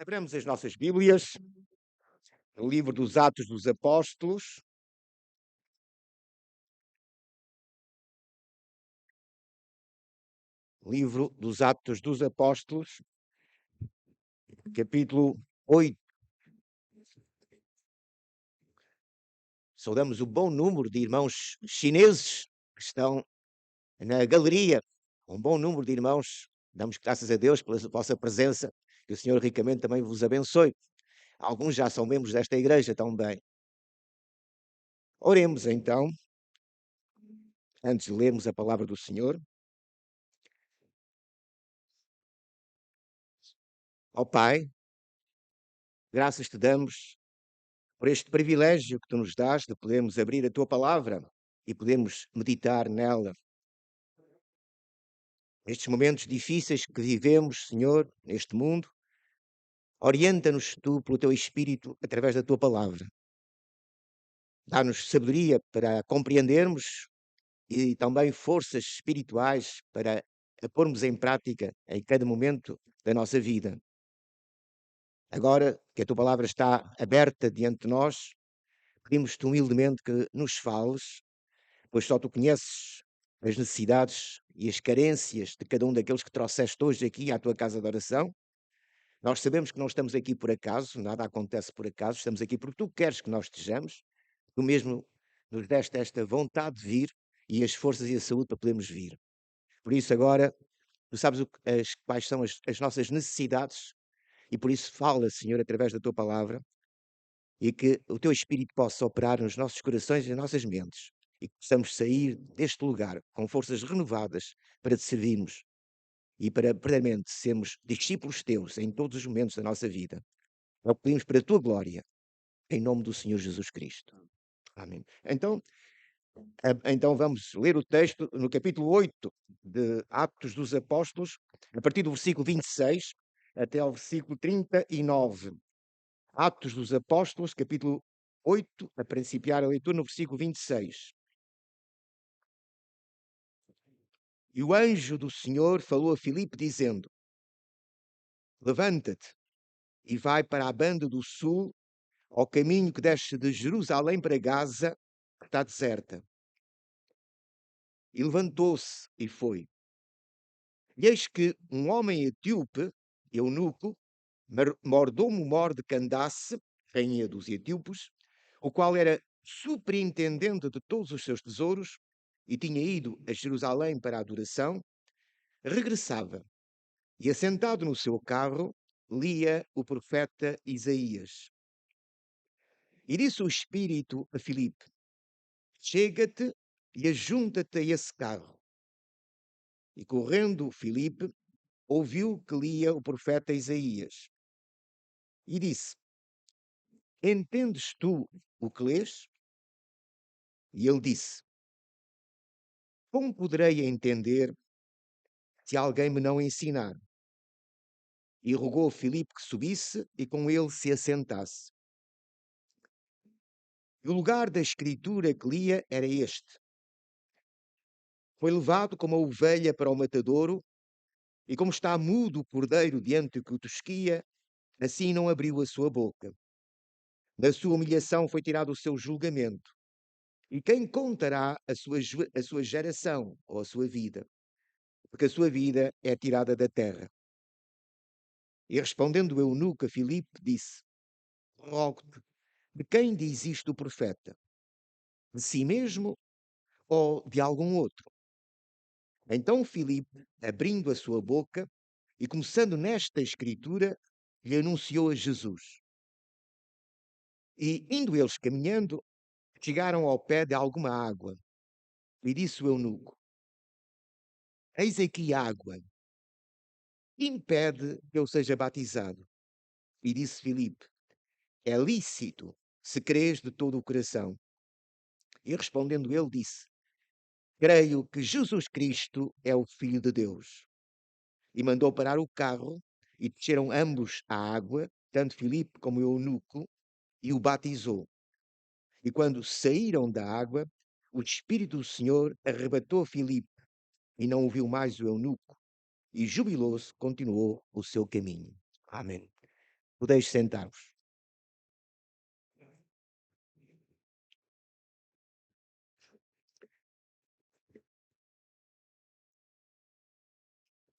Abramos as nossas Bíblias, no livro dos Atos dos Apóstolos, livro dos Atos dos Apóstolos, capítulo 8. Saudamos o bom número de irmãos chineses que estão na galeria. Um bom número de irmãos. Damos graças a Deus pela vossa presença. Que o Senhor ricamente também vos abençoe. Alguns já são membros desta igreja também. Oremos então, antes de lermos a palavra do Senhor. Ó Pai, graças te damos por este privilégio que tu nos dás de podermos abrir a tua palavra e podermos meditar nela. Nestes momentos difíceis que vivemos, Senhor, neste mundo, orienta-nos tu pelo teu Espírito através da tua palavra. Dá-nos sabedoria para compreendermos e também forças espirituais para a pormos em prática em cada momento da nossa vida. Agora que a tua palavra está aberta diante de nós, pedimos-te humildemente que nos fales, pois só tu conheces as necessidades e as carências de cada um daqueles que trouxeste hoje aqui à tua casa de oração. Nós sabemos que não estamos aqui por acaso, nada acontece por acaso, estamos aqui porque tu queres que nós estejamos, tu mesmo nos deste esta vontade de vir e as forças e a saúde para podermos vir. Por isso agora, tu sabes quais são as nossas necessidades e por isso fala, Senhor, através da tua palavra e que o teu Espírito possa operar nos nossos corações e nas nossas mentes e que possamos sair deste lugar com forças renovadas para te servirmos e para, verdadeiramente, sermos discípulos teus em todos os momentos da nossa vida. É o que pedimos para a tua glória, em nome do Senhor Jesus Cristo. Amém. Então vamos ler o texto no capítulo 8 de Atos dos Apóstolos, a partir do versículo 26 até ao versículo 39. Atos dos Apóstolos, capítulo 8, a principiar a leitura no versículo 26. E o anjo do Senhor falou a Filipe, dizendo: Levanta-te e vai para a banda do sul, ao caminho que desce de Jerusalém para Gaza, que está deserta. E levantou-se e foi. E eis que um homem etíope, eunuco, mordomo-mor de Candace, rainha dos etíopes, o qual era superintendente de todos os seus tesouros e tinha ido a Jerusalém para a adoração, regressava e, assentado no seu carro, lia o profeta Isaías. E disse o Espírito a Filipe: Chega-te e ajunta-te a esse carro. E correndo Filipe, ouviu que lia o profeta Isaías. E disse: Entendes tu o que lês? E ele disse: Como poderei entender se alguém me não ensinar? E rogou a Filipe que subisse e com ele se assentasse. E o lugar da escritura que lia era este: Foi levado como a ovelha para o matadouro, e como está mudo o cordeiro diante do que o tosquia, assim não abriu a sua boca. Da sua humilhação foi tirado o seu julgamento. E quem contará a sua geração ou a sua vida? Porque a sua vida é tirada da terra. E respondendo o eunuco a Filipe, disse: Rogo-te, de quem diz isto o profeta? De si mesmo ou de algum outro? Então Filipe, abrindo a sua boca e começando nesta escritura, lhe anunciou a Jesus. E indo eles caminhando, chegaram ao pé de alguma água. E disse o eunuco: Eis aqui água. Impede que eu seja batizado. E disse Filipe: É lícito, se crês de todo o coração. E respondendo ele, disse: Creio que Jesus Cristo é o Filho de Deus. E mandou parar o carro, e desceram ambos à água, tanto Filipe como o eunuco, e o batizou. E quando saíram da água, o Espírito do Senhor arrebatou Filipe, e não ouviu mais o eunuco, e jubilou-se, continuou o seu caminho. Amém. Podeis sentar-vos.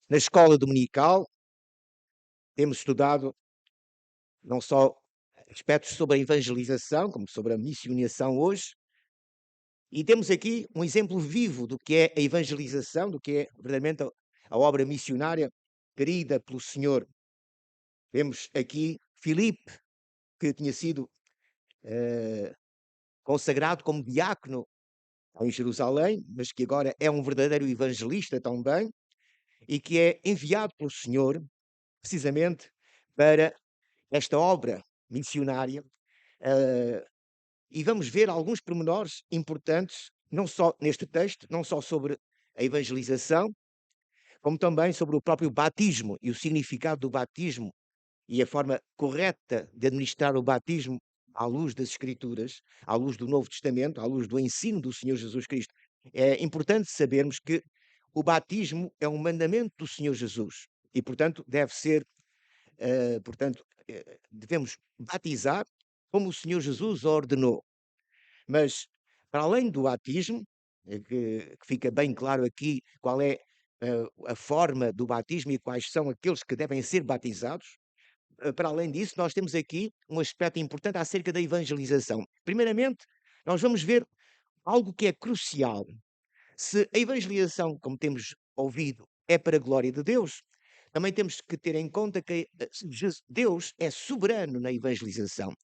Na escola dominical temos estudado não só aspectos sobre a evangelização, como sobre a missionação hoje, e temos aqui um exemplo vivo do que é a evangelização, do que é verdadeiramente a obra missionária querida pelo Senhor. Temos aqui Filipe, que tinha sido consagrado como diácono em Jerusalém, mas que agora é um verdadeiro evangelista também, e que é enviado pelo Senhor, precisamente, para esta obra missionária. E vamos ver alguns pormenores importantes, não só neste texto, não só sobre a evangelização, como também sobre o próprio batismo e o significado do batismo e a forma correta de administrar o batismo à luz das Escrituras, à luz do Novo Testamento, à luz do ensino do Senhor Jesus Cristo. É importante sabermos que o batismo é um mandamento do Senhor Jesus e, portanto, deve ser, devemos batizar como o Senhor Jesus ordenou. Mas, para além do batismo, que fica bem claro aqui qual é a forma do batismo e quais são aqueles que devem ser batizados, para além disso, nós temos aqui um aspecto importante acerca da evangelização. Primeiramente, nós vamos ver algo que é crucial. Se a evangelização, como temos ouvido, é para a glória de Deus, também temos que ter em conta que Deus é soberano na evangelização.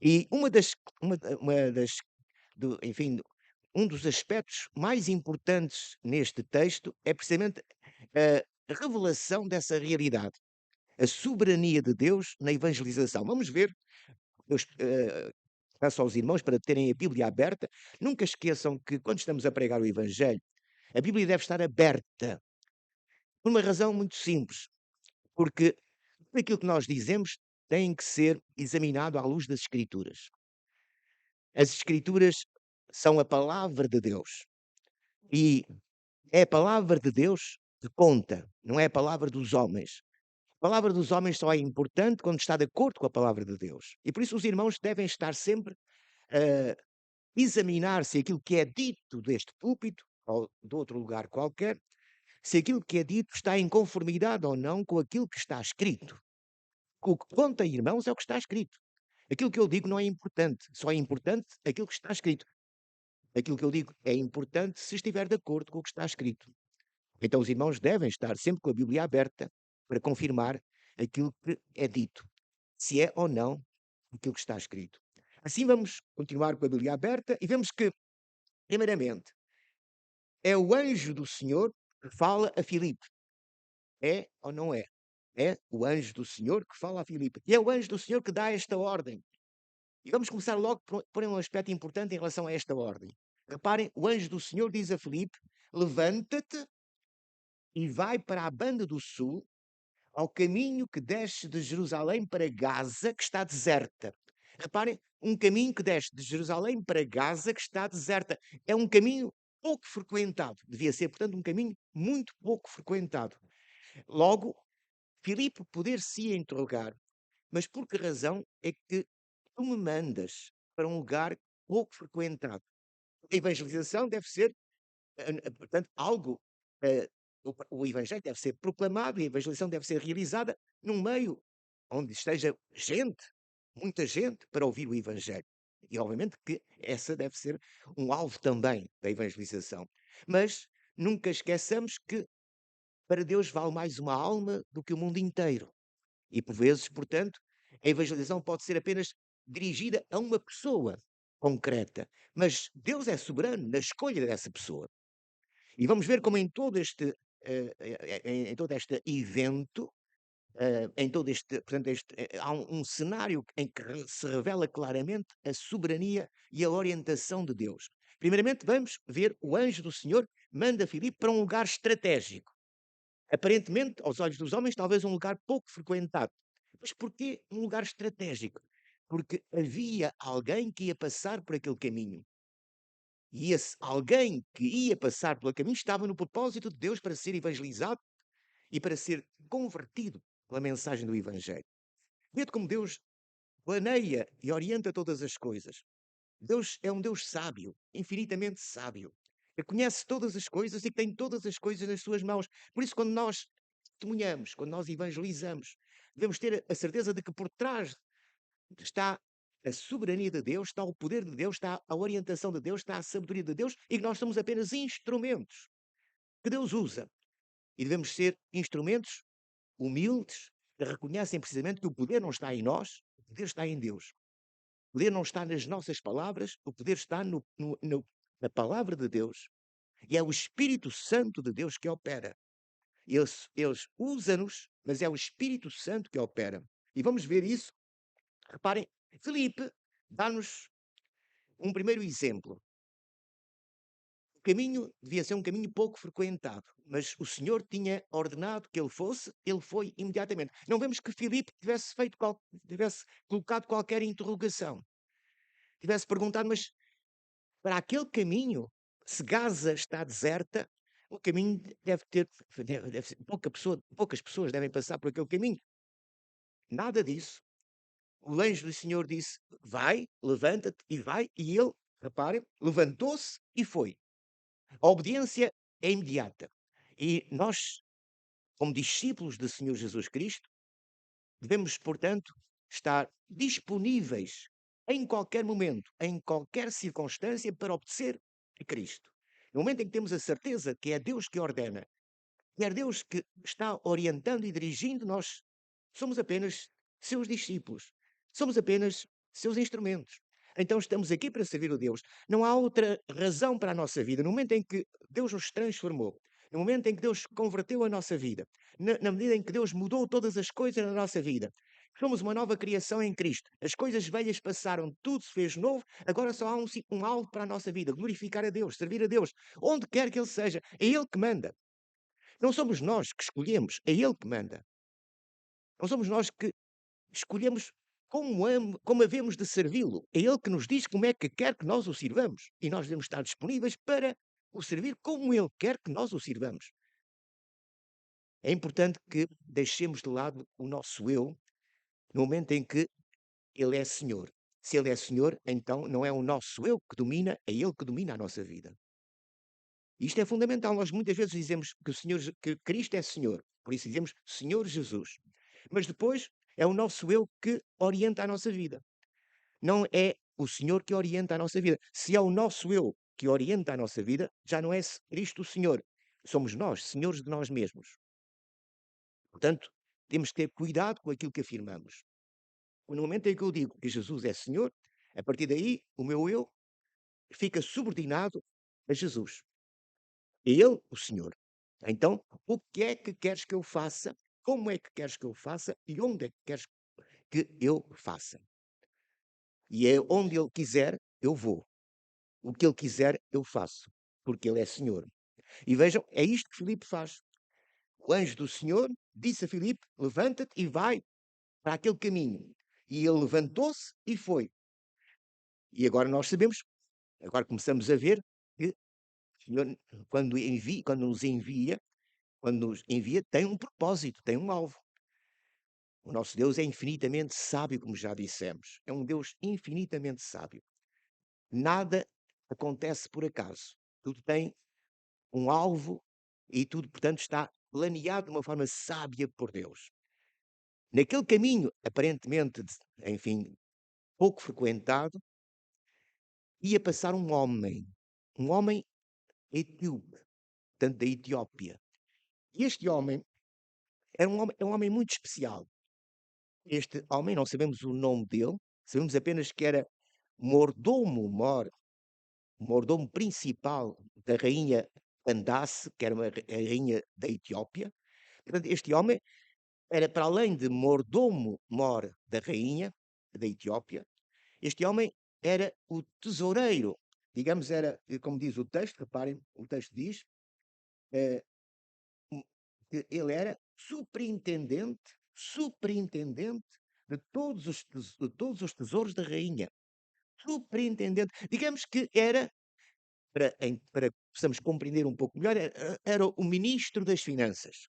E uma das enfim, um dos aspectos mais importantes neste texto é precisamente a revelação dessa realidade, a soberania de Deus na evangelização. Vamos ver, eu peço aos irmãos para terem a Bíblia aberta, nunca esqueçam que quando estamos a pregar o Evangelho, a Bíblia deve estar aberta, por uma razão muito simples, porque tudo aquilo que nós dizemos tem que ser examinado à luz das Escrituras. As Escrituras são a palavra de Deus. E é a palavra de Deus que conta, não é a palavra dos homens. A palavra dos homens só é importante quando está de acordo com a palavra de Deus. E por isso os irmãos devem estar sempre a examinar se aquilo que é dito deste púlpito ou de outro lugar qualquer, se aquilo que é dito está em conformidade ou não com aquilo que está escrito. O que conta, irmãos, é o que está escrito. Aquilo que eu digo não é importante, só é importante aquilo que está escrito. Aquilo que eu digo é importante se estiver de acordo com o que está escrito. Então os irmãos devem estar sempre com a Bíblia aberta para confirmar aquilo que é dito, se é ou não aquilo que está escrito. Assim vamos continuar com a Bíblia aberta e vemos que, primeiramente, é o anjo do Senhor que fala a Filipe. É ou não é? É o anjo do Senhor que fala a Filipe. E é o anjo do Senhor que dá esta ordem. E vamos começar logo por um aspecto importante em relação a esta ordem. Reparem, o anjo do Senhor diz a Filipe: levanta-te e vai para a banda do sul, ao caminho que desce de Jerusalém para Gaza, que está deserta. Reparem, um caminho que desce de Jerusalém para Gaza, que está deserta. É um caminho pouco frequentado. Devia ser, portanto, um caminho muito pouco frequentado. Logo, Filipe poder-se interrogar, mas por que razão é que tu me mandas para um lugar pouco frequentado? A evangelização deve ser, portanto, algo. eh, o Evangelho deve ser proclamado e a evangelização deve ser realizada num meio onde esteja gente, muita gente, para ouvir o Evangelho. E, obviamente, que essa deve ser um alvo também da evangelização. Mas nunca esqueçamos que para Deus vale mais uma alma do que o mundo inteiro. E, por vezes, portanto, a evangelização pode ser apenas dirigida a uma pessoa concreta. Mas Deus é soberano na escolha dessa pessoa. E vamos ver como em todo este, em todo este evento, em todo este, portanto, há um cenário em que se revela claramente a soberania e a orientação de Deus. Primeiramente, vamos ver o anjo do Senhor manda Filipe para um lugar estratégico. Aparentemente, aos olhos dos homens, talvez um lugar pouco frequentado. Mas porquê um lugar estratégico? Porque havia alguém que ia passar por aquele caminho. E esse alguém que ia passar pelo caminho estava no propósito de Deus para ser evangelizado e para ser convertido pela mensagem do Evangelho. Vede como Deus planeia e orienta todas as coisas. Deus é um Deus sábio, infinitamente sábio. Ele conhece todas as coisas e tem todas as coisas nas suas mãos. Por isso, quando nós testemunhamos, quando nós evangelizamos, devemos ter a certeza de que por trás está a soberania de Deus, está o poder de Deus, está a orientação de Deus, está a sabedoria de Deus e que nós somos apenas instrumentos que Deus usa. E devemos ser instrumentos humildes que reconhecem precisamente que o poder não está em nós, o poder está em Deus. O poder não está nas nossas palavras, o poder está na palavra de Deus. E é o Espírito Santo de Deus que opera. Eles usa-nos, mas é o Espírito Santo que opera. E vamos ver isso. Reparem, Filipe dá-nos um primeiro exemplo. O caminho devia ser um caminho pouco frequentado, mas o Senhor tinha ordenado que ele foi imediatamente. Não vemos que Filipe tivesse colocado qualquer interrogação, tivesse perguntado, mas para aquele caminho, se Gaza está deserta, o caminho deve ser, poucas pessoas devem passar por aquele caminho. Nada disso. O anjo do Senhor disse: vai, levanta-te e vai, e ele, reparem, levantou-se e foi. A obediência é imediata. E nós, como discípulos do Senhor Jesus Cristo, devemos, portanto, estar disponíveis em qualquer momento, em qualquer circunstância, para obedecer a Cristo. No momento em que temos a certeza que é Deus que ordena, que é Deus que está orientando e dirigindo, nós somos apenas seus discípulos, somos apenas seus instrumentos. Então estamos aqui para servir o Deus. Não há outra razão para a nossa vida. No momento em que Deus nos transformou, no momento em que Deus converteu a nossa vida, na medida em que Deus mudou todas as coisas na nossa vida, somos uma nova criação em Cristo. As coisas velhas passaram, tudo se fez novo, agora só há um alvo para a nossa vida: glorificar a Deus, servir a Deus, onde quer que Ele seja. É Ele que manda. Não somos nós que escolhemos, é Ele que manda. Não somos nós que escolhemos como havemos de servi-lo. É Ele que nos diz como é que quer que nós o sirvamos. E nós devemos estar disponíveis para o servir como Ele quer que nós o sirvamos. É importante que deixemos de lado o nosso eu no momento em que Ele é Senhor. Se Ele é Senhor, então não é o nosso eu que domina, é Ele que domina a nossa vida. Isto é fundamental. Nós muitas vezes dizemos que Cristo é Senhor. Por isso dizemos Senhor Jesus. Mas depois é o nosso eu que orienta a nossa vida. Não é o Senhor que orienta a nossa vida. Se é o nosso eu que orienta a nossa vida, já não é Cristo o Senhor. Somos nós, senhores de nós mesmos. Portanto, temos que ter cuidado com aquilo que afirmamos. No momento em que eu digo que Jesus é Senhor, a partir daí o meu eu fica subordinado a Jesus. É Ele o Senhor. Então, o que é que queres que eu faça? Como é que queres que eu faça? E onde é que queres que eu faça? E é onde Ele quiser, eu vou. O que Ele quiser, eu faço. Porque Ele é Senhor. E vejam, é isto que Filipe faz. O anjo do Senhor disse a Filipe: levanta-te e vai para aquele caminho. E ele levantou-se e foi. E agora nós sabemos, agora começamos a ver que o Senhor, quando nos envia, tem um propósito, tem um alvo. O nosso Deus é infinitamente sábio, como já dissemos. É um Deus infinitamente sábio. Nada acontece por acaso. Tudo tem um alvo e tudo, portanto, está planeado de uma forma sábia por Deus. Naquele caminho, aparentemente, enfim, pouco frequentado, ia passar um homem etíope, portanto, da Etiópia. E este homem é um homem muito especial. Este homem, não sabemos o nome dele, sabemos apenas que era mordomo principal da rainha Candace, que era a rainha da Etiópia. Portanto, este homem era, para além de mordomo-mor da rainha da Etiópia, este homem era o tesoureiro, digamos, era, como diz o texto, reparem, o texto diz, eh, que ele era superintendente de todos os tesouros da rainha. Superintendente. Digamos que era, para que possamos compreender um pouco melhor, era o ministro das finanças.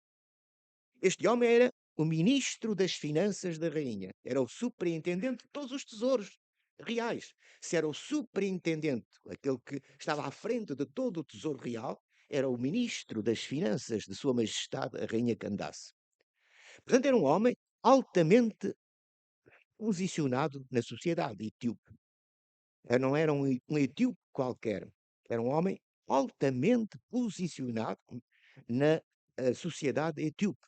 Este homem era o ministro das finanças da rainha, era o superintendente de todos os tesouros reais. Se era o superintendente, aquele que estava à frente de todo o tesouro real, era o ministro das finanças de Sua Majestade, a Rainha Candace. Portanto, era um homem altamente posicionado na sociedade etíope. Não era um etíope qualquer, era um homem altamente posicionado na sociedade etíope.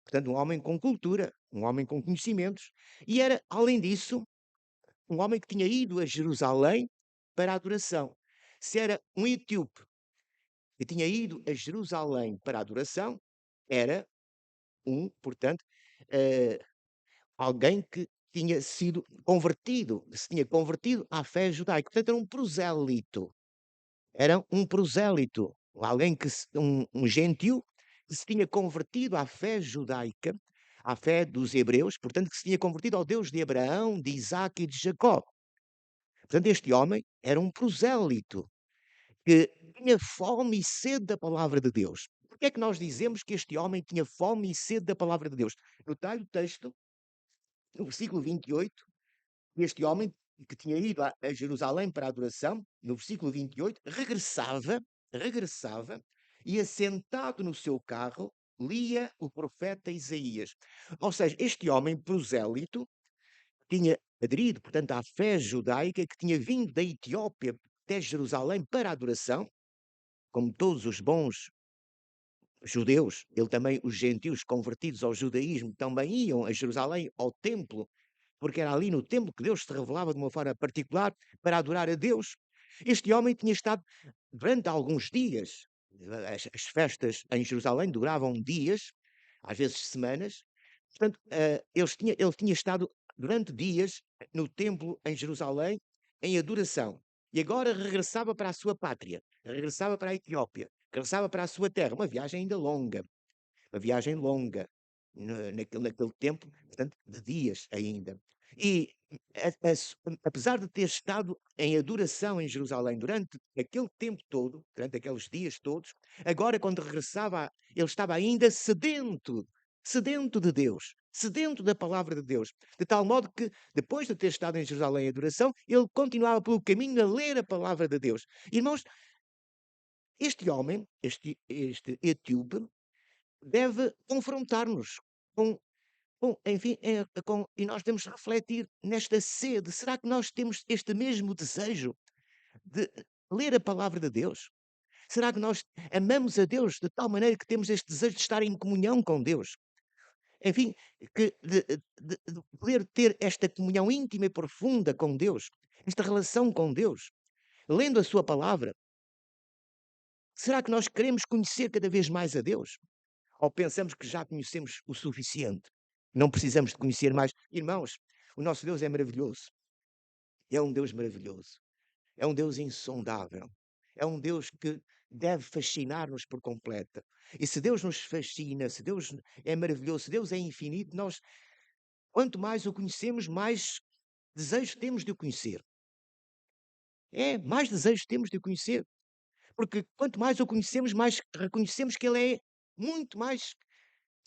Portanto, um homem com cultura, um homem com conhecimentos, e era, além disso, um homem que tinha ido a Jerusalém para a adoração. Se era um etíope que tinha ido a Jerusalém para a adoração, era portanto, eh, alguém que tinha sido convertido, se tinha convertido à fé judaica. Portanto, era um prosélito. Era um prosélito, alguém que um gentio que se tinha convertido à fé judaica, à fé dos hebreus, portanto, que se tinha convertido ao Deus de Abraão, de Isaque e de Jacó. Portanto, este homem era um prosélito que tinha fome e sede da palavra de Deus. Por que é que nós dizemos que este homem tinha fome e sede da palavra de Deus? Notai o texto, no versículo 28, este homem que tinha ido a Jerusalém para a adoração, no versículo 28, regressava e assentado no seu carro, lia o profeta Isaías. Ou seja, este homem prosélito tinha aderido, portanto, à fé judaica, que tinha vindo da Etiópia até Jerusalém para a adoração, como todos os bons judeus, ele também, os gentios convertidos ao judaísmo, também iam a Jerusalém, ao templo, porque era ali no templo que Deus se revelava de uma forma particular para adorar a Deus. Este homem tinha estado durante alguns dias, as festas em Jerusalém duravam dias, às vezes semanas, portanto, ele tinha estado durante dias no templo em Jerusalém, em adoração, e agora regressava para a sua pátria, regressava para a Etiópia, regressava para a sua terra, uma viagem longa, naquele tempo, portanto, de dias ainda. E, apesar de ter estado em adoração em Jerusalém durante aquele tempo todo, durante aqueles dias todos, agora, quando regressava, ele estava ainda sedento de Deus, sedento da palavra de Deus, de tal modo que, depois de ter estado em Jerusalém em adoração, ele continuava pelo caminho a ler a palavra de Deus. Irmãos, este homem, este etíope, deve confrontar-nos enfim, e nós temos de refletir nesta sede. Será que nós temos este mesmo desejo de ler a palavra de Deus? Será que nós amamos a Deus de tal maneira que temos este desejo de estar em comunhão com Deus? Enfim, de poder ter esta comunhão íntima e profunda com Deus, esta relação com Deus, lendo a sua palavra. Será que nós queremos conhecer cada vez mais a Deus? Ou pensamos que já conhecemos o suficiente? Não precisamos de conhecer mais. Irmãos, o nosso Deus é maravilhoso. É um Deus maravilhoso. É um Deus insondável. É um Deus que deve fascinar-nos por completo. E se Deus nos fascina, se Deus é maravilhoso, se Deus é infinito, nós, quanto mais o conhecemos, mais desejo temos de o conhecer. Mais desejo temos de o conhecer. Porque quanto mais o conhecemos, mais reconhecemos que Ele é muito mais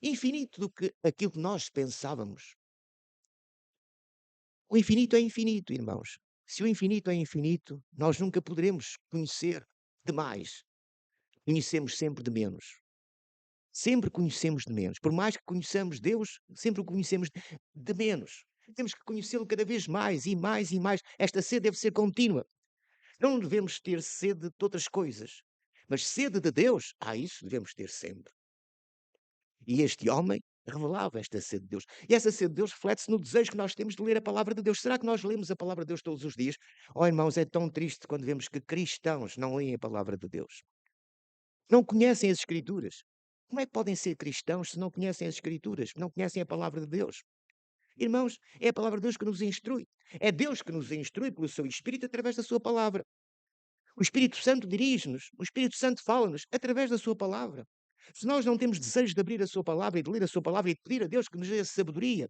infinito do que aquilo que nós pensávamos. O infinito é infinito, irmãos. Se o infinito é infinito, nós nunca poderemos conhecer demais. Conhecemos sempre de menos. Sempre conhecemos de menos. Por mais que conheçamos Deus, sempre o conhecemos de menos. Temos que conhecê-lo cada vez mais e mais e mais. Esta sede deve ser contínua. Não devemos ter sede de outras coisas. Mas sede de Deus, isso devemos ter sempre. E este homem revelava esta sede de Deus. E essa sede de Deus reflete-se no desejo que nós temos de ler a palavra de Deus. Será que nós lemos a palavra de Deus todos os dias? Oh, irmãos, é tão triste quando vemos que cristãos não leem a palavra de Deus. Não conhecem as Escrituras. Como é que podem ser cristãos se não conhecem as Escrituras, não conhecem a palavra de Deus? Irmãos, é a palavra de Deus que nos instrui. É Deus que nos instrui pelo seu Espírito através da sua palavra. O Espírito Santo dirige-nos, o Espírito Santo fala-nos através da sua palavra. Se nós não temos desejo de abrir a sua palavra e de ler a sua palavra e de pedir a Deus que nos dê sabedoria,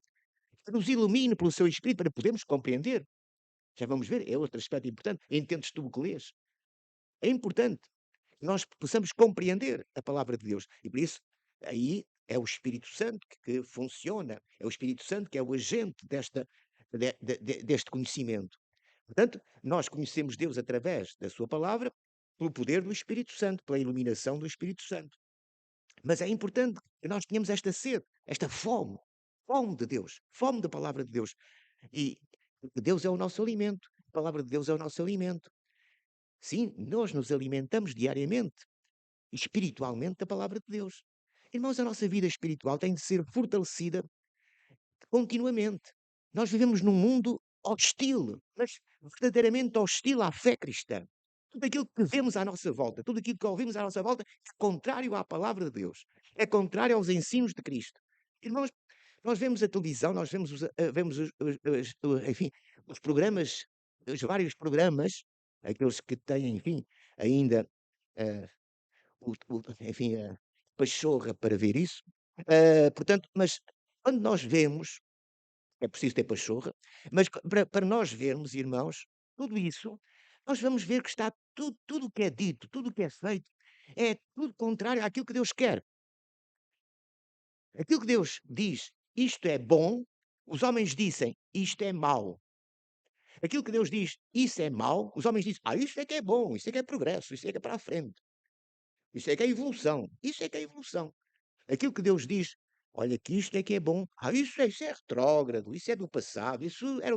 que nos ilumine pelo seu Espírito para podermos compreender, já vamos ver, é outro aspecto importante. Entendes tu o que lês? É importante que nós possamos compreender a palavra de Deus. E por isso, aí É o Espírito Santo que funciona, é o Espírito Santo que é o agente deste conhecimento. Portanto, nós conhecemos Deus através da sua palavra, pelo poder do Espírito Santo, pela iluminação do Espírito Santo. Mas é importante que nós tenhamos esta sede, esta fome, fome de Deus, fome da palavra de Deus. E porque Deus é o nosso alimento, a palavra de Deus é o nosso alimento. Sim, nós nos alimentamos diariamente, espiritualmente, da palavra de Deus. Irmãos, a nossa vida espiritual tem de ser fortalecida continuamente. Nós vivemos num mundo hostil, mas verdadeiramente hostil à fé cristã. Tudo aquilo que vemos à nossa volta, tudo aquilo que ouvimos à nossa volta é contrário à palavra de Deus, é contrário aos ensinos de Cristo. Irmãos, nós vemos a televisão, nós vemos vemos enfim, os programas, os vários programas, aqueles que têm, enfim, ainda eh, enfim, a pachorra para ver isso. Portanto, mas quando nós vemos é preciso ter pachorra, mas para nós vermos, irmãos, tudo isso, nós vamos ver que está tudo o que é dito, tudo o que é feito, é tudo contrário àquilo que Deus quer. Aquilo que Deus diz, isto é bom, os homens dizem, isto é mau. Aquilo que Deus diz, isso é mau, os homens dizem, isto é que é bom, isso é que é progresso, isso é que é para a frente, isso é que é evolução, isso é que é evolução. Aquilo que Deus diz, olha que isto é que é bom. Isso é retrógrado, isso é do passado, isso era,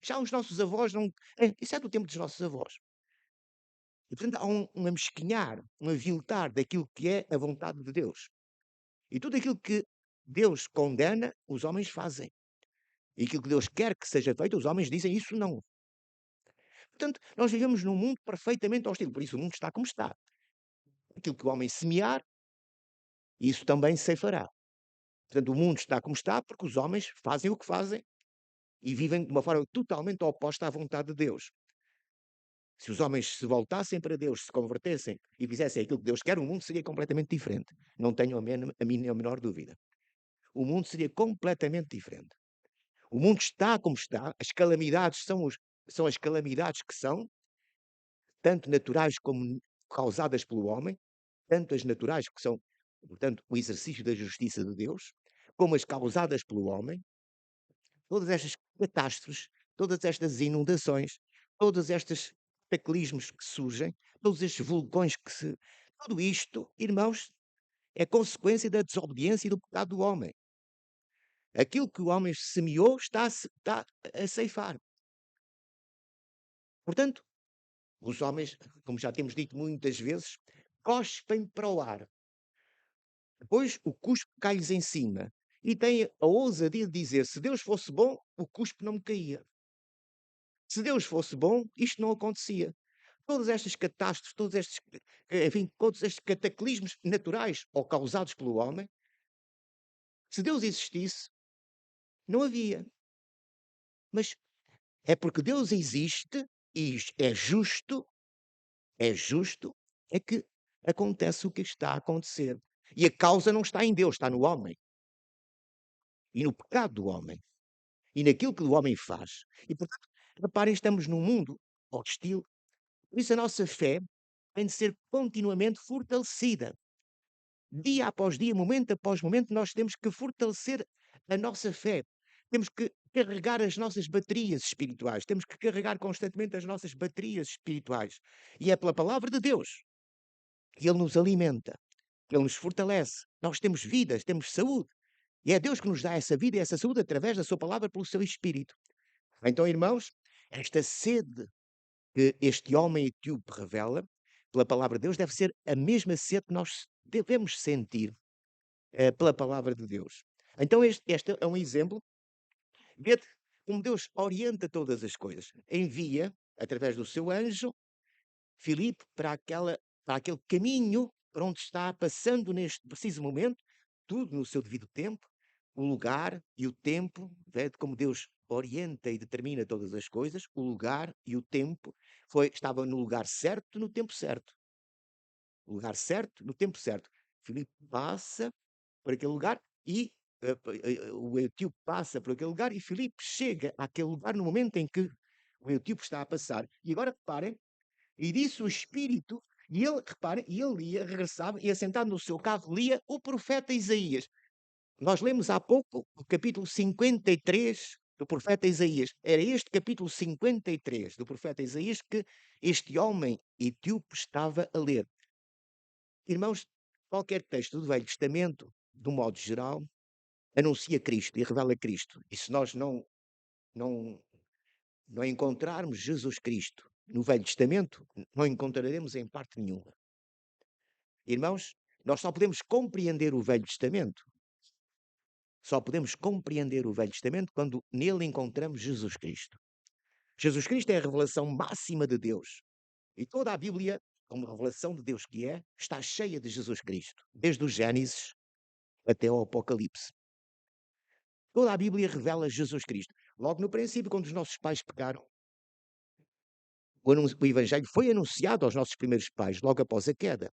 já os nossos avós não. Isso é do tempo dos nossos avós. E, portanto, há um amesquinhar, um aviltar daquilo que é a vontade de Deus. E tudo aquilo que Deus condena, os homens fazem. E aquilo que Deus quer que seja feito, os homens dizem isso não. Portanto, nós vivemos num mundo perfeitamente hostil, por isso o mundo está como está. Aquilo que o homem semear, isso também se fará. Portanto, o mundo está como está porque os homens fazem o que fazem e vivem de uma forma totalmente oposta à vontade de Deus. Se os homens se voltassem para Deus, se convertessem e fizessem aquilo que Deus quer, o mundo seria completamente diferente. Não tenho a mínima a menor dúvida. O mundo seria completamente diferente. O mundo está como está, as calamidades são as calamidades que são, tanto naturais como causadas pelo homem, tanto as naturais que são, portanto, o exercício da justiça de Deus, como as causadas pelo homem, todas estas catástrofes, todas estas inundações, todos estes cataclismos que surgem, todos estes vulcões que se. Tudo isto, irmãos, é consequência da desobediência e do pecado do homem. Aquilo que o homem semeou está a ceifar. Portanto, os homens, como já temos dito muitas vezes, cospem para o ar. Depois o cuspe cai-lhes em cima. E têm a ousadia de dizer: se Deus fosse bom, o cuspe não me caía. Se Deus fosse bom, isto não acontecia. Todas estas catástrofes, todos estes, enfim, todos estes cataclismos naturais ou causados pelo homem, se Deus existisse, não havia. Mas é porque Deus existe e é justo, é que acontece o que está a acontecer. E a causa não está em Deus, está no homem. E no pecado do homem. E naquilo que o homem faz. E, portanto, reparem, estamos num mundo hostil. Por isso a nossa fé tem de ser continuamente fortalecida. Dia após dia, momento após momento, nós temos que fortalecer a nossa fé. Temos que carregar as nossas baterias espirituais. Temos que carregar constantemente as nossas baterias espirituais. E é pela palavra de Deus que Ele nos alimenta, que Ele nos fortalece. Nós temos vidas, temos saúde. E é Deus que nos dá essa vida e essa saúde através da Sua palavra, pelo Seu Espírito. Então, irmãos, esta sede que este homem etíope revela, pela palavra de Deus, deve ser a mesma sede que nós devemos sentir pela palavra de Deus. Então, este é um exemplo. Vede como Deus orienta todas as coisas. Envia, através do seu anjo, Filipe para aquele caminho para onde está passando neste preciso momento, tudo no seu devido tempo, o lugar e o tempo, vede como Deus orienta e determina todas as coisas, o lugar e o tempo, estava no lugar certo, no tempo certo. O lugar certo, no tempo certo. Filipe passa por aquele lugar e o etíope passa por aquele lugar e Filipe chega àquele lugar no momento em que o etíope está a passar. E agora reparem, e disse o Espírito, E ele, reparem, ele lia, regressava e assentado no seu carro lia o profeta Isaías. Nós lemos há pouco o capítulo 53 do profeta Isaías. Era este capítulo 53 do profeta Isaías que este homem etíope estava a ler. Irmãos, qualquer texto do Velho Testamento, de um modo geral, anuncia Cristo e revela Cristo. E se nós não, não encontrarmos Jesus Cristo no Velho Testamento, não encontraremos em parte nenhuma. Irmãos, nós só podemos compreender o Velho Testamento. Só podemos compreender o Velho Testamento quando nele encontramos Jesus Cristo. Jesus Cristo é a revelação máxima de Deus. E toda a Bíblia, como revelação de Deus que é, está cheia de Jesus Cristo. Desde o Gênesis até ao Apocalipse. Toda a Bíblia revela Jesus Cristo. Logo no princípio, quando os nossos pais pecaram, o Evangelho foi anunciado aos nossos primeiros pais, logo após a queda.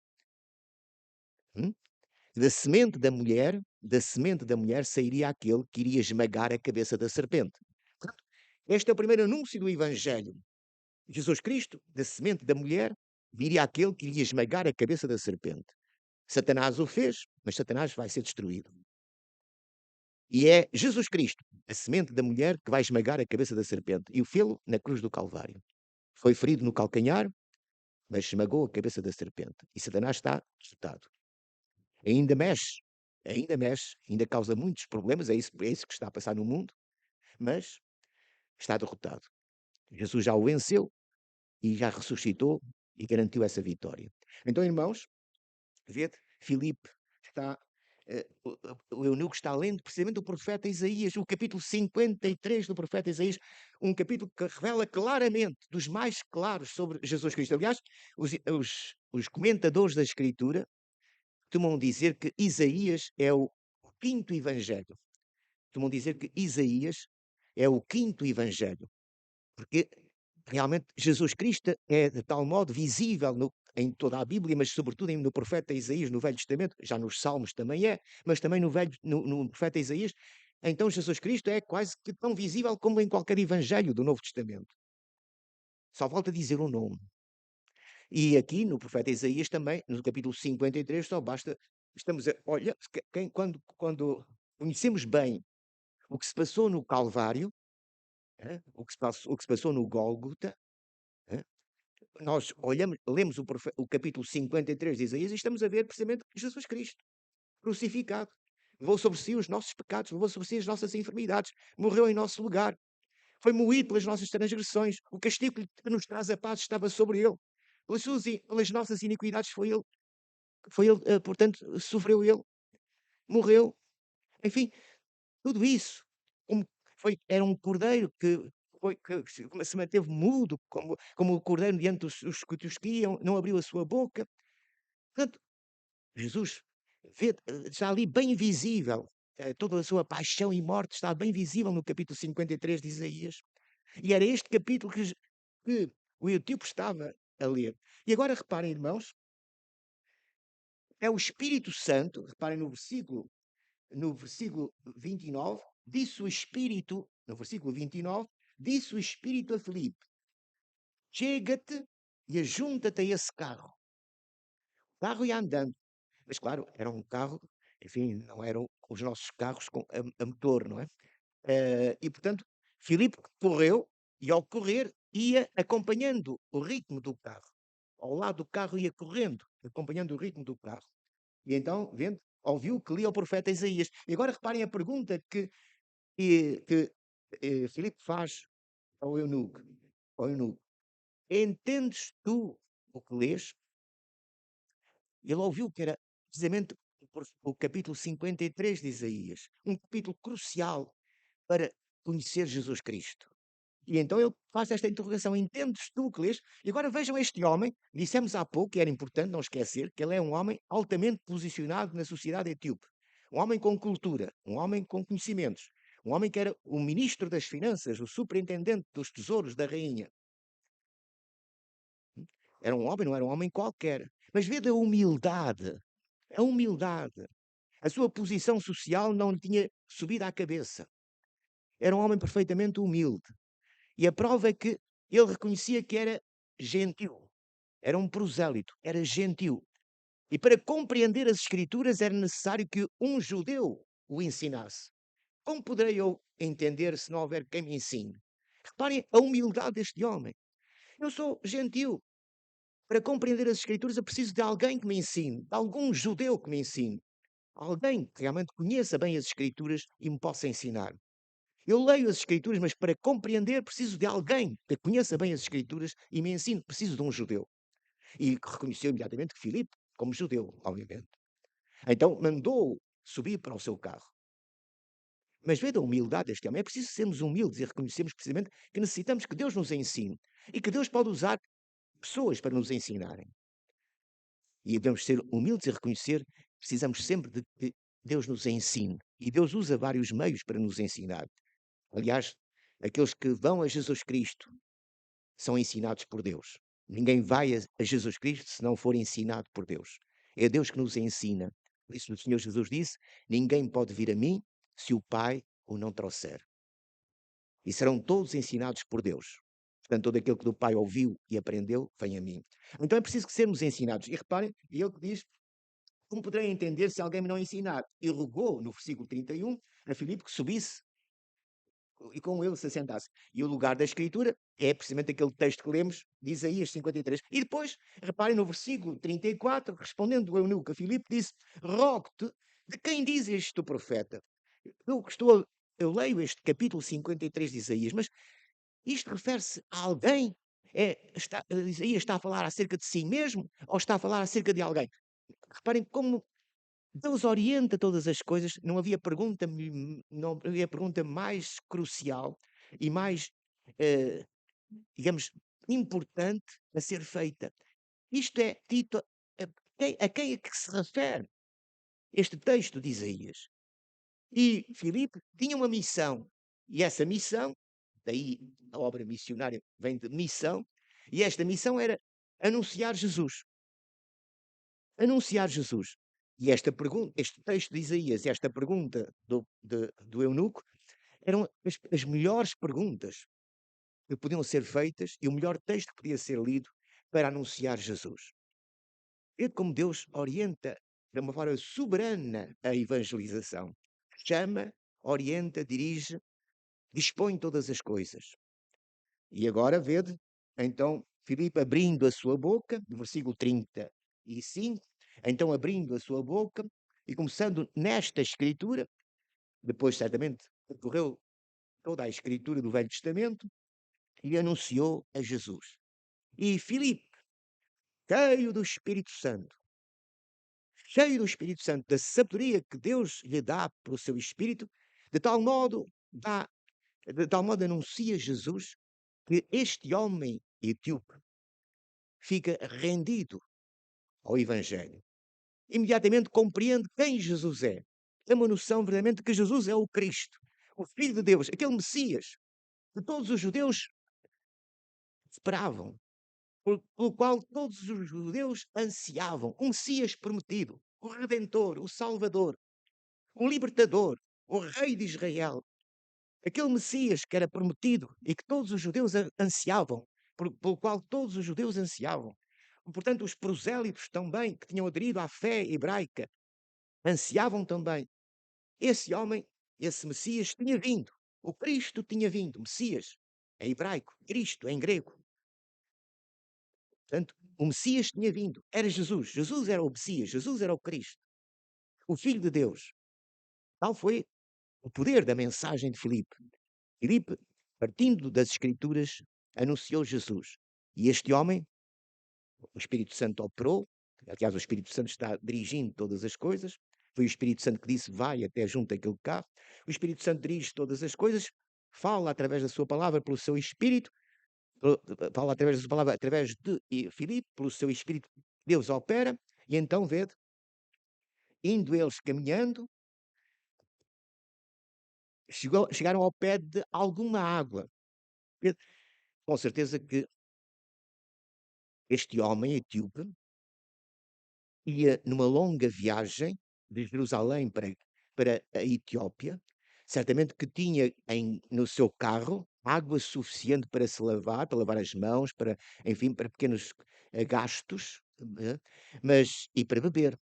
Da semente da mulher sairia aquele que iria esmagar a cabeça da serpente. Portanto, este é o primeiro anúncio do Evangelho. Jesus Cristo, da semente da mulher, viria aquele que iria esmagar a cabeça da serpente. Satanás o fez, mas Satanás vai ser destruído. E é Jesus Cristo, a semente da mulher, que vai esmagar a cabeça da serpente. E o fê-lo na cruz do Calvário. Foi ferido no calcanhar, mas esmagou a cabeça da serpente. E Satanás está derrotado. Ainda mexe, ainda causa muitos problemas, é isso que está a passar no mundo, mas está derrotado. Jesus já o venceu e já ressuscitou e garantiu essa vitória. Então, irmãos, vede, Filipe está, o eunuco está lendo precisamente o profeta Isaías, o capítulo 53 do profeta Isaías, um capítulo que revela claramente, dos mais claros, sobre Jesus Cristo. Aliás, os comentadores da Escritura costumam dizer que Isaías é o quinto evangelho. Costumam dizer que Isaías é o quinto evangelho, porque realmente Jesus Cristo é de tal modo visível em toda a Bíblia, mas sobretudo no profeta Isaías, no Velho Testamento, já nos Salmos também é, mas também no profeta Isaías. Então Jesus Cristo é quase que tão visível como em qualquer evangelho do Novo Testamento. Só falta dizer o nome. E aqui no profeta Isaías também, no capítulo 53, só basta, estamos a, olha, quando conhecemos bem o que se passou no Calvário, o que se passou no Gólgota, nós olhamos, lemos o capítulo 53 de Isaías e estamos a ver precisamente Jesus Cristo, crucificado. Levou sobre si os nossos pecados, levou sobre si as nossas enfermidades, morreu em nosso lugar, foi moído pelas nossas transgressões, o castigo que nos traz a paz estava sobre ele, pelas nossas iniquidades foi ele, portanto, sofreu ele, morreu, enfim, tudo isso, como era um cordeiro que se manteve mudo, como o cordeiro diante dos que os guiam, não abriu a sua boca. Portanto, Jesus está ali bem visível, toda a sua paixão e morte está bem visível no capítulo 53 de Isaías. E era este capítulo que o etíope estava a ler. E agora reparem, irmãos, é o Espírito Santo, reparem no versículo 29, disse o Espírito, no versículo 29, disse o Espírito a Filipe: chega-te e ajunta-te a esse carro. O carro ia andando, mas claro, era um carro, enfim, não eram os nossos carros a motor, não é? E portanto, Filipe correu e ao correr ia acompanhando o ritmo do carro. Ao lado do carro ia correndo, acompanhando o ritmo do carro. E então, vendo, ouviu que lia o profeta Isaías. E agora reparem a pergunta que Filipe faz ao eunuco. Ao eunuco. Entendes tu o que lês? Ele ouviu que era precisamente o capítulo 53 de Isaías. Um capítulo crucial para conhecer Jesus Cristo. E então ele faz esta interrogação: entendes tu o que lês? E agora vejam este homem, dissemos há pouco, que era importante não esquecer, que ele é um homem altamente posicionado na sociedade etíope. Um homem com cultura, um homem com conhecimentos, um homem que era o ministro das finanças, o superintendente dos tesouros da rainha. Era um homem, não era um homem qualquer. Mas vê a humildade, a humildade. A sua posição social não lhe tinha subido à cabeça. Era um homem perfeitamente humilde. E a prova é que ele reconhecia que era gentil, era um prosélito, era gentio. E para compreender as Escrituras era necessário que um judeu o ensinasse. Como poderei eu entender se não houver quem me ensine? Reparem a humildade deste homem. Eu sou gentio. Para compreender as Escrituras, eu preciso de alguém que me ensine, de algum judeu que me ensine. Alguém que realmente conheça bem as Escrituras e me possa ensinar. Eu leio as Escrituras, mas para compreender preciso de alguém que conheça bem as Escrituras e me ensine. Preciso de um judeu. E reconheceu imediatamente que Filipe, como judeu, obviamente. Então mandou subir para o seu carro. Mas vê a humildade deste homem. É preciso sermos humildes e reconhecermos precisamente que necessitamos que Deus nos ensine. E que Deus pode usar pessoas para nos ensinarem. E devemos ser humildes e reconhecer que precisamos sempre de que Deus nos ensine. E Deus usa vários meios para nos ensinar. Aliás, aqueles que vão a Jesus Cristo são ensinados por Deus. Ninguém vai a Jesus Cristo se não for ensinado por Deus. É Deus que nos ensina. Por isso o Senhor Jesus disse: ninguém pode vir a mim se o Pai o não trouxer. E serão todos ensinados por Deus. Portanto, todo aquele que do Pai ouviu e aprendeu, vem a mim. Então é preciso que sermos ensinados. E reparem, e ele que diz: como poderei entender se alguém me não ensinar? E rogou, no versículo 31, a Filipe que subisse e com ele se assentasse. E o lugar da Escritura é precisamente aquele texto que lemos de Isaías 53. E depois, reparem no versículo 34, respondendo o eunuco a Filipe, disse: rogo-te, de quem diz este profeta? Eu, eu leio este capítulo 53 de Isaías, mas isto refere-se a alguém? Isaías está a falar acerca de si mesmo ou está a falar acerca de alguém? Reparem como Deus orienta todas as coisas, não havia pergunta mais crucial e mais, eh, digamos, importante a ser feita. Isto é dito a quem é que se refere este texto de Isaías? E Filipe tinha uma missão, e essa missão, daí a obra missionária vem de missão, e esta missão era anunciar Jesus. Anunciar Jesus. E esta pergunta, este texto de Isaías, esta pergunta do eunuco, eram as melhores perguntas que podiam ser feitas e o melhor texto que podia ser lido para anunciar Jesus. É como Deus orienta de uma forma soberana a evangelização. Chama, orienta, dirige, dispõe todas as coisas. E agora vede, então, Filipe abrindo a sua boca, no versículo 35, então abrindo a sua boca e começando nesta escritura, depois certamente percorreu toda a escritura do Velho Testamento e anunciou a Jesus. E Filipe, cheio do Espírito Santo, da sabedoria que Deus lhe dá pelo seu Espírito, de tal modo anuncia Jesus que este homem etíope fica rendido ao Evangelho. Imediatamente compreende quem Jesus é. Tem uma noção verdadeiramente que Jesus é o Cristo, o Filho de Deus, aquele Messias que todos os judeus esperavam, pelo qual todos os judeus ansiavam, um Messias prometido, o Redentor, o Salvador, o Libertador, o Rei de Israel, aquele Messias que era prometido e que todos os judeus ansiavam, pelo qual todos os judeus ansiavam. Portanto, os prosélitos também, que tinham aderido à fé hebraica, ansiavam também. Esse homem, esse Messias, tinha vindo. O Cristo tinha vindo. Messias, em hebraico. Cristo, em grego. Portanto, o Messias tinha vindo. Era Jesus. Jesus era o Messias. Jesus era o Cristo. O Filho de Deus. Tal foi o poder da mensagem de Filipe. Filipe, partindo das Escrituras, anunciou Jesus. E este homem, o Espírito Santo operou, aliás, o Espírito Santo está dirigindo todas as coisas. Foi o Espírito Santo que disse: vai até junto àquele carro. O Espírito Santo dirige todas as coisas, fala através da sua palavra, pelo seu Espírito, fala através da sua palavra, através de Filipe, pelo seu Espírito, Deus opera, e então vede, indo eles caminhando, chegaram ao pé de alguma água. Com certeza que este homem etíope ia numa longa viagem de Jerusalém para a Etiópia, certamente que tinha no seu carro água suficiente para se lavar, para lavar as mãos, para, enfim, para pequenos gastos, mas e para beber.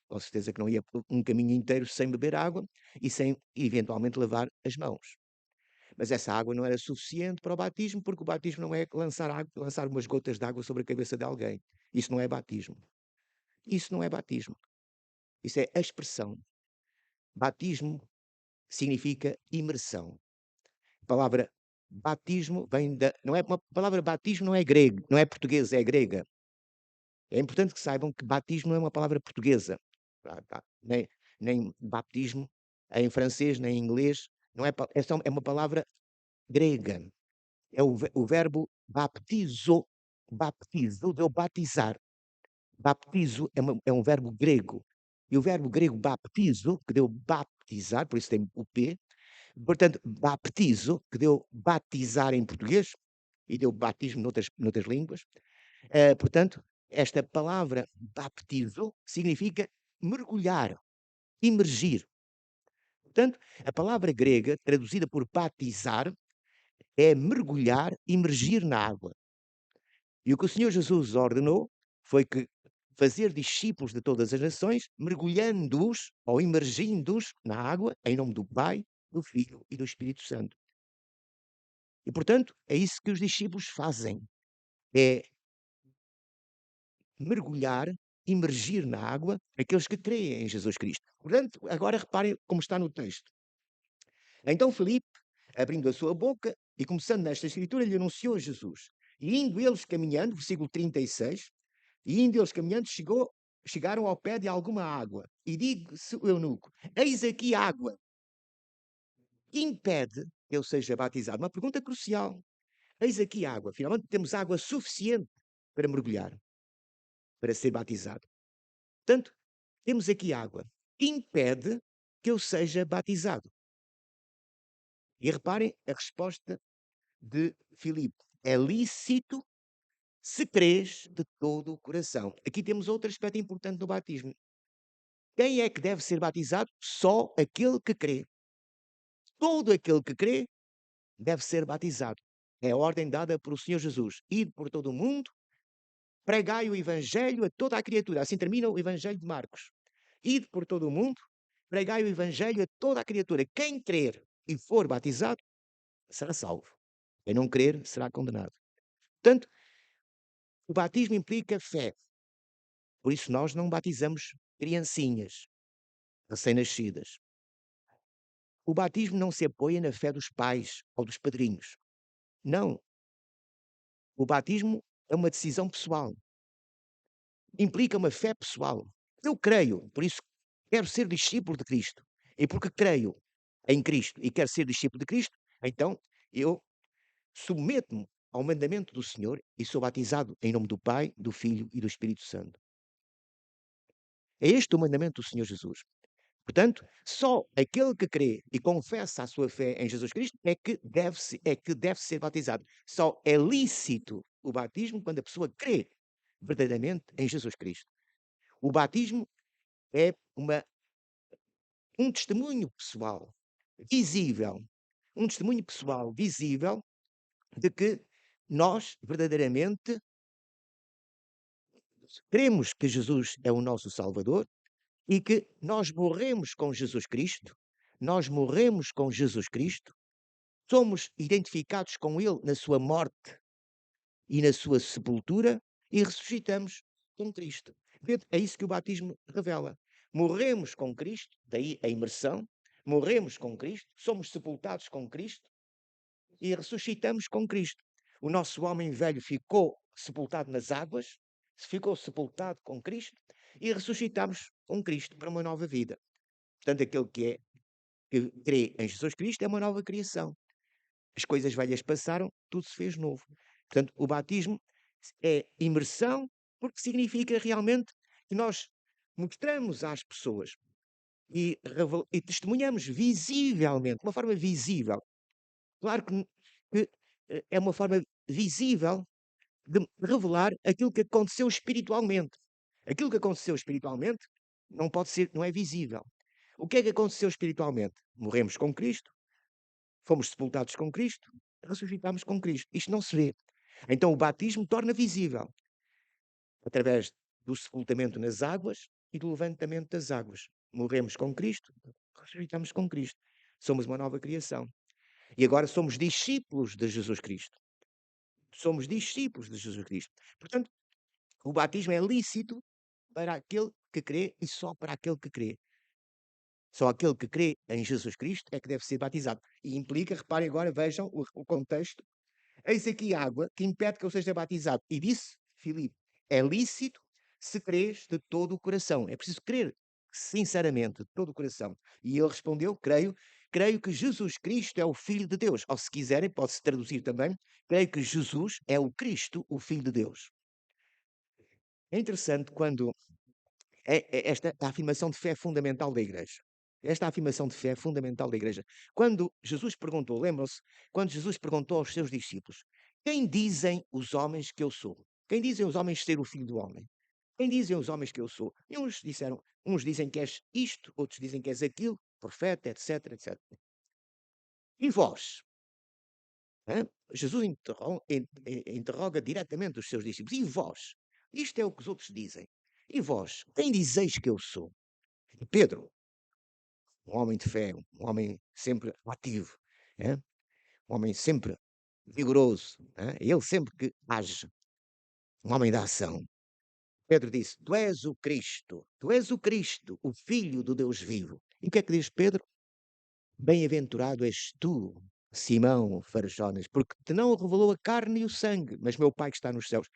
Com certeza que não ia um caminho inteiro sem beber água e sem eventualmente lavar as mãos. Mas essa água não era suficiente para o batismo, porque o batismo não é lançar umas gotas de água sobre a cabeça de alguém. Isso não é batismo. Isso não é batismo. Isso é expressão. Batismo significa imersão. A palavra batismo vem da. Não é, a palavra batismo não é grego, não é portuguesa, é grega. É importante que saibam que batismo não é uma palavra portuguesa. Nem baptismo em francês, nem em inglês. Não é, é uma palavra grega. É o verbo baptizo. Baptizo, de eu batizar. Baptizo é um verbo grego. E o verbo grego baptizo, que deu baptizar, por isso tem o P. Portanto, baptizo, que deu batizar em português, e deu batismo noutras línguas. Portanto, esta palavra baptizo significa mergulhar, imergir. Portanto, a palavra grega, traduzida por batizar, é mergulhar, imergir na água. E o que o Senhor Jesus ordenou foi que fazer discípulos de todas as nações, mergulhando-os ou imergindo-os na água, em nome do Pai, do Filho e do Espírito Santo. E, portanto, é isso que os discípulos fazem. É mergulhar, imergir na água aqueles que creem em Jesus Cristo. Portanto, agora reparem como está no texto. Então Filipe, abrindo a sua boca e começando nesta escritura, lhe anunciou Jesus. E indo eles caminhando, versículo 36, e indo eles caminhando, chegaram ao pé de alguma água. E digo-se o eunuco, eis aqui água. Que impede que eu seja batizado? Uma pergunta crucial. Eis aqui água. Finalmente temos água suficiente para mergulhar, para ser batizado. Portanto, temos aqui água. Que impede que eu seja batizado? E reparem a resposta de Filipe. É lícito se crês de todo o coração. Aqui temos outro aspecto importante do batismo. Quem é que deve ser batizado? Só aquele que crê. Todo aquele que crê deve ser batizado. É a ordem dada por o Senhor Jesus. Ide por todo o mundo, pregai o Evangelho a toda a criatura. Assim termina o Evangelho de Marcos. Ide por todo o mundo, pregai o Evangelho a toda a criatura. Quem crer e for batizado, será salvo. Quem não crer, será condenado. Portanto, o batismo implica fé. Por isso nós não batizamos criancinhas recém-nascidas. O batismo não se apoia na fé dos pais ou dos padrinhos. Não. O batismo é uma decisão pessoal. Implica uma fé pessoal. Eu creio, por isso quero ser discípulo de Cristo. E porque creio em Cristo e quero ser discípulo de Cristo, então eu submeto-me ao mandamento do Senhor e sou batizado em nome do Pai, do Filho e do Espírito Santo. É este o mandamento do Senhor Jesus. Portanto, só aquele que crê e confessa a sua fé em Jesus Cristo é que deve ser batizado. Só é lícito o batismo quando a pessoa crê verdadeiramente em Jesus Cristo. O batismo é um testemunho pessoal, visível, um testemunho pessoal visível de que nós verdadeiramente cremos que Jesus é o nosso Salvador e que nós morremos com Jesus Cristo, nós morremos com Jesus Cristo, somos identificados com Ele na sua morte e na sua sepultura e ressuscitamos com Cristo. É isso que o batismo revela. Morremos com Cristo, daí a imersão, morremos com Cristo, somos sepultados com Cristo e ressuscitamos com Cristo. O nosso homem velho ficou sepultado nas águas, ficou sepultado com Cristo e ressuscitamos com Cristo para uma nova vida. Portanto, aquele que crê em Jesus Cristo é uma nova criação. As coisas velhas passaram, tudo se fez novo. Portanto, o batismo é imersão, porque significa realmente que nós mostramos às pessoas e testemunhamos visivelmente, de uma forma visível. Claro que é uma forma visível de revelar aquilo que aconteceu espiritualmente. Aquilo que aconteceu espiritualmente não pode ser, não é visível. O que é que aconteceu espiritualmente? Morremos com Cristo, fomos sepultados com Cristo, ressuscitámos com Cristo. Isto não se vê. Então o batismo torna visível, através do sepultamento nas águas e do levantamento das águas. Morremos com Cristo, ressuscitamos com Cristo. Somos uma nova criação. E agora somos discípulos de Jesus Cristo. Somos discípulos de Jesus Cristo. Portanto, o batismo é lícito para aquele que crê e só para aquele que crê. Só aquele que crê em Jesus Cristo é que deve ser batizado. E implica, reparem agora, vejam o contexto. Eis aqui água que impede que eu seja batizado. E disse Filipe: é lícito se crês de todo o coração. É preciso crer sinceramente, de todo o coração. E ele respondeu: creio que Jesus Cristo é o Filho de Deus. Ou se quiserem, pode-se traduzir também: creio que Jesus é o Cristo, o Filho de Deus. É interessante quando esta a afirmação de fé fundamental da Igreja. Esta afirmação de fé fundamental da Igreja. Quando Jesus perguntou, lembram-se, quando Jesus perguntou aos seus discípulos: quem dizem os homens que eu sou? Quem dizem os homens ser o Filho do Homem? Quem dizem os homens que eu sou? E uns dizem que és isto, outros dizem que és aquilo, profeta, etc, etc. E vós? Hã? Jesus interroga diretamente os seus discípulos: e vós? Isto é o que os outros dizem. E vós? Quem dizeis que eu sou? E Pedro, um homem de fé, um homem sempre ativo, né? Um homem sempre vigoroso, né? Ele sempre que age, um homem da ação. Pedro disse: Tu és o Cristo, tu és o Cristo, o Filho do Deus vivo. E o que é que diz Pedro? Bem-aventurado és tu, Simão Farjonas, porque te não revelou a carne e o sangue, mas meu Pai que está nos céus.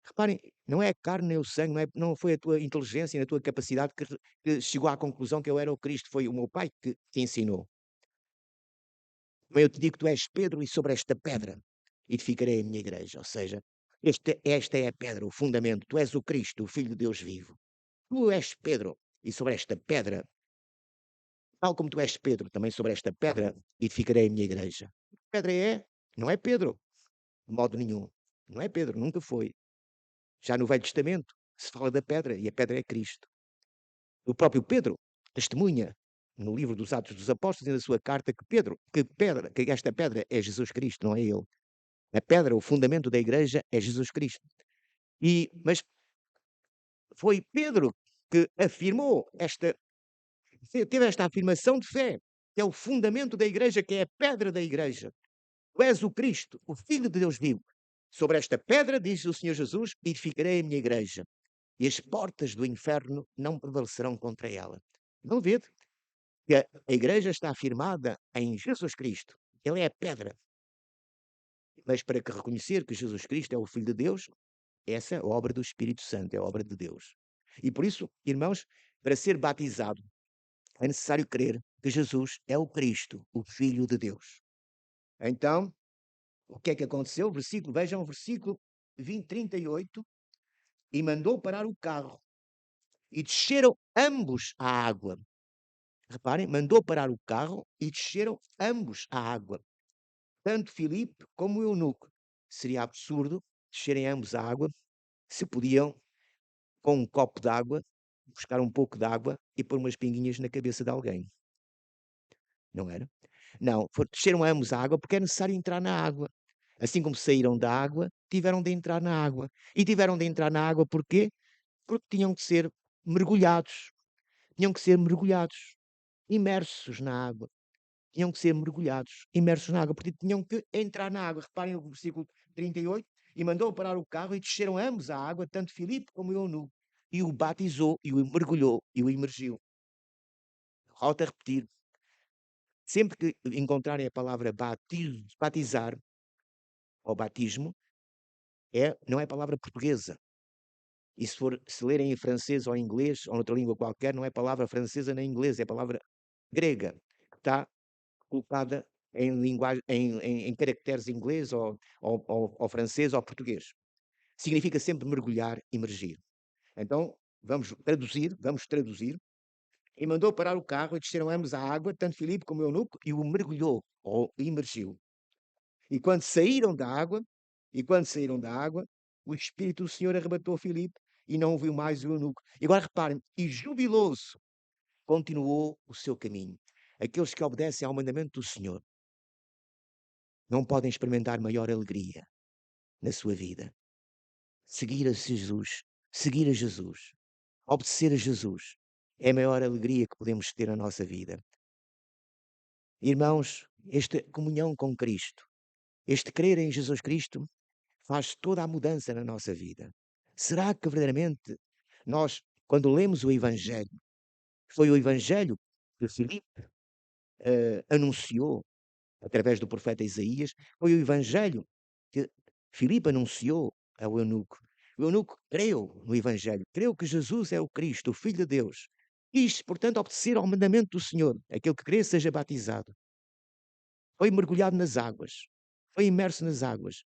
Reparem, não é a carne nem o sangue, não foi a tua inteligência e a tua capacidade que chegou à conclusão que eu era o Cristo, foi o meu Pai que te ensinou. Mas eu te digo que tu és Pedro e sobre esta pedra edificarei a minha igreja. Ou seja, esta é a pedra, o fundamento. Tu és o Cristo, o Filho de Deus vivo. Tu és Pedro e sobre esta pedra, tal como tu és Pedro, também sobre esta pedra edificarei a minha igreja. Que pedra é? Não é Pedro, de modo nenhum. Não é Pedro, nunca foi. Já no Velho Testamento se fala da pedra e a pedra é Cristo. O próprio Pedro testemunha no livro dos Atos dos Apóstolos e na sua carta que esta pedra é Jesus Cristo, não é ele. A pedra, o fundamento da igreja é Jesus Cristo. Mas foi Pedro que afirmou teve esta afirmação de fé, que é o fundamento da igreja, que é a pedra da igreja. Tu és o Cristo, o Filho de Deus vivo. Sobre esta pedra, diz o Senhor Jesus, edificarei a minha igreja, e as portas do inferno não prevalecerão contra ela. Não vê que a igreja está afirmada em Jesus Cristo. Ele é a pedra. Mas para que reconhecer que Jesus Cristo é o Filho de Deus, essa é a obra do Espírito Santo, é a obra de Deus. E por isso, irmãos, para ser batizado, é necessário crer que Jesus é o Cristo, o Filho de Deus. Então, o que é que aconteceu? Vejam o versículo 20, 38. E mandou parar o carro. E desceram ambos à água. Reparem, mandou parar o carro e desceram ambos à água. Tanto Filipe como o eunuco. Seria absurdo descerem ambos à água se podiam, com um copo de água, buscar um pouco de água e pôr umas pinguinhas na cabeça de alguém. Não era? Não, desceram ambos à água porque é necessário entrar na água. Assim como saíram da água, tiveram de entrar na água. E tiveram de entrar na água porquê? Porque tinham que ser mergulhados. Tinham que ser mergulhados, imersos na água. Tinham que ser mergulhados, imersos na água, porque tinham que entrar na água. Reparem o versículo 38. E mandou parar o carro e desceram ambos à água, tanto Filipe como o eunuco. E o batizou, e o mergulhou, e o imergiu. Volto a repetir. Sempre que encontrarem a palavra batizar ou batismo, não é palavra portuguesa. E se lerem em francês ou em inglês ou noutra língua qualquer, não é palavra francesa nem inglesa, é palavra grega, que está colocada em linguagem, em caracteres inglês ou francês ou português. Significa sempre mergulhar, imergir. Então, vamos traduzir. E mandou parar o carro e desceram ambos à água, tanto Filipe como o eunuco, e o mergulhou, ou imergiu. E quando saíram da água, o Espírito do Senhor arrebatou Filipe e não ouviu mais o eunuco. E agora reparem, e jubiloso continuou o seu caminho. Aqueles que obedecem ao mandamento do Senhor não podem experimentar maior alegria na sua vida. Seguir a Jesus, obedecer a Jesus, é a maior alegria que podemos ter na nossa vida. Irmãos, esta comunhão com Cristo, este crer em Jesus Cristo, faz toda a mudança na nossa vida. Será que verdadeiramente nós, quando lemos o Evangelho, foi o Evangelho que Filipe anunciou através do profeta Isaías, foi o Evangelho que Filipe anunciou ao eunuco. O eunuco creu no Evangelho, creu que Jesus é o Cristo, o Filho de Deus. Quis, portanto, obedecer ao mandamento do Senhor. Aquele que crê seja batizado. Foi mergulhado nas águas, foi imerso nas águas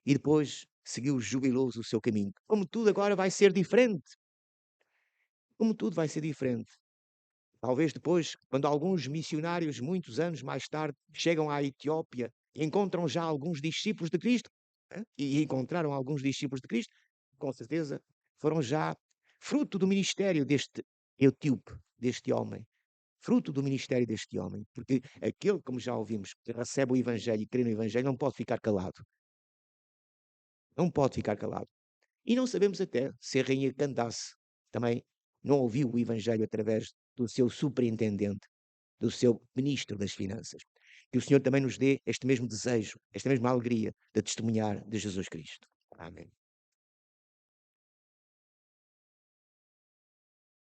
e depois seguiu jubiloso o seu caminho. Como tudo agora vai ser diferente. Como tudo vai ser diferente. Talvez depois, quando alguns missionários, muitos anos mais tarde, chegam à Etiópia e encontram já alguns discípulos de Cristo, e encontraram alguns discípulos de Cristo, com certeza foram já fruto do ministério deste etíope, deste homem. Fruto do ministério deste homem. Porque aquele, como já ouvimos, que recebe o Evangelho e crê no Evangelho, não pode ficar calado. Não pode ficar calado. E não sabemos até se a rainha Candace também não ouviu o Evangelho através do seu superintendente, do seu ministro das Finanças. Que o Senhor também nos dê este mesmo desejo, esta mesma alegria de testemunhar de Jesus Cristo. Amém.